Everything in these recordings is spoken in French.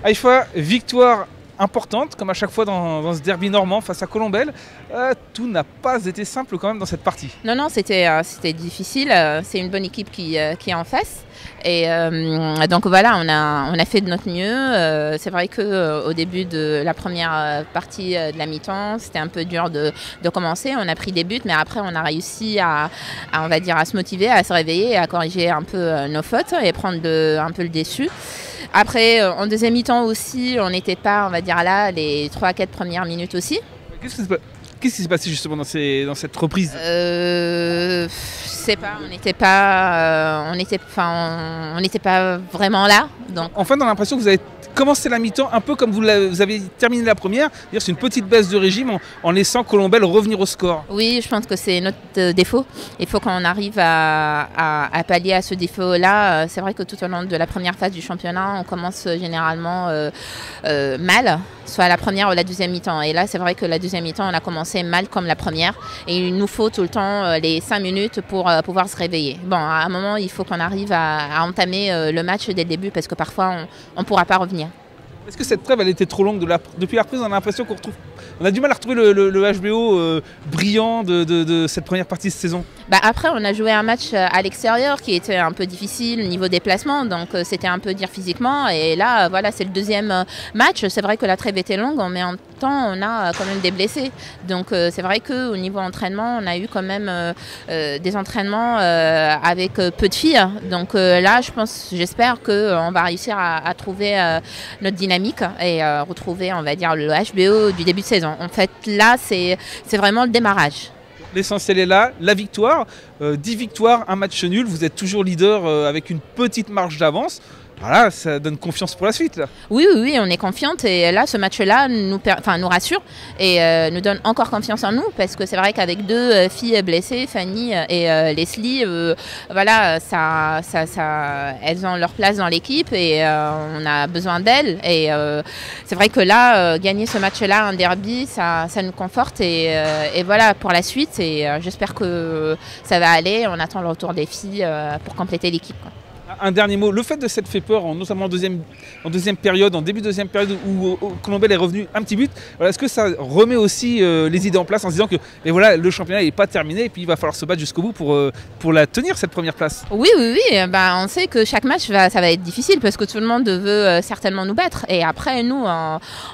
Haïfa, victoire importante, comme à chaque fois dans ce derby normand face à Colombelle. Tout n'a pas été simple quand même dans cette partie. Non, c'était difficile. C'est une bonne équipe qui est en face. Et donc voilà, on a fait de notre mieux. C'est vrai qu'au début de la première partie de la mi-temps, c'était un peu dur de commencer. On a pris des buts, mais après on a réussi on va dire, à se motiver, à se réveiller, à corriger un peu nos fautes et prendre un peu le dessus. Après, en deuxième mi-temps aussi, on n'était pas, on va dire là, les 3 à 4 premières minutes aussi. Qu'est-ce qui s'est passé justement dans cette reprise? Je sais pas, on n'était pas vraiment là. Donc. Enfin, on a l'impression que vous avez commencé la mi-temps un peu comme vous avez terminé la première. C'est une petite baisse de régime en laissant Colombelle revenir au score. Oui, je pense que c'est notre défaut. Il faut qu'on arrive à pallier à ce défaut-là. C'est vrai que tout au long de la première phase du championnat, on commence généralement mal, soit la première ou la deuxième mi-temps. Et là, c'est vrai que la deuxième mi-temps, on a commencé mal comme la première. Et il nous faut tout le temps les 5 minutes pour pouvoir se réveiller. Bon, à un moment, il faut qu'on arrive à entamer le match dès le début parce que parfois, on ne pourra pas revenir. Est-ce que cette trêve elle était trop longue depuis la reprise? On a l'impression on a du mal à retrouver le HBO brillant de cette première partie de saison. Après, on a joué un match à l'extérieur qui était un peu difficile au niveau déplacement, donc c'était un peu dur physiquement. Et là, voilà, c'est le deuxième match. C'est vrai que la trêve était longue, mais en même temps, on a quand même des blessés. Donc c'est vrai qu'au niveau entraînement, on a eu quand même des entraînements avec peu de filles. Donc là, j'espère qu'on va réussir à trouver notre dynamique et retrouver, on va dire, le HBO du début de saison. En fait, là, c'est vraiment le démarrage. L'essentiel est là, la victoire. 10 victoires, un match nul. Vous êtes toujours leader avec une petite marge d'avance. Voilà, ça donne confiance pour la suite. Là. Oui, on est confiante et là, ce match-là nous rassure et nous donne encore confiance en nous parce que c'est vrai qu'avec 2 filles blessées, Fanny et Leslie, voilà, elles ont leur place dans l'équipe et on a besoin d'elles. Et c'est vrai que là, gagner ce match-là, un derby, ça nous conforte et voilà pour la suite. Et j'espère que ça va aller. On attend le retour des filles pour compléter l'équipe. Un dernier mot, le fait de s'être fait peur, notamment en deuxième période, en début de deuxième période où Colombelle est revenu un petit but, voilà, est-ce que ça remet aussi les idées en place en se disant que voilà, le championnat n'est pas terminé et puis il va falloir se battre jusqu'au bout pour la tenir cette première place? Oui, on sait que chaque match ça va être difficile parce que tout le monde veut certainement nous battre et après nous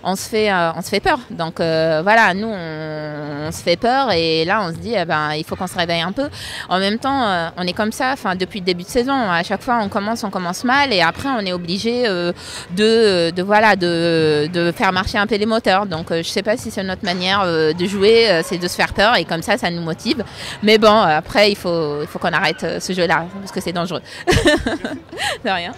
on se fait peur. Donc voilà, nous on se fait peur et là on se dit il faut qu'on se réveille un peu. En même temps on est comme ça, depuis le début de saison, à chaque fois on commence mal et après on est obligé de faire marcher un peu les moteurs. Donc je sais pas si c'est notre manière de jouer, c'est de se faire peur et comme ça nous motive. Mais bon, après il faut qu'on arrête ce jeu-là parce que c'est dangereux. De rien.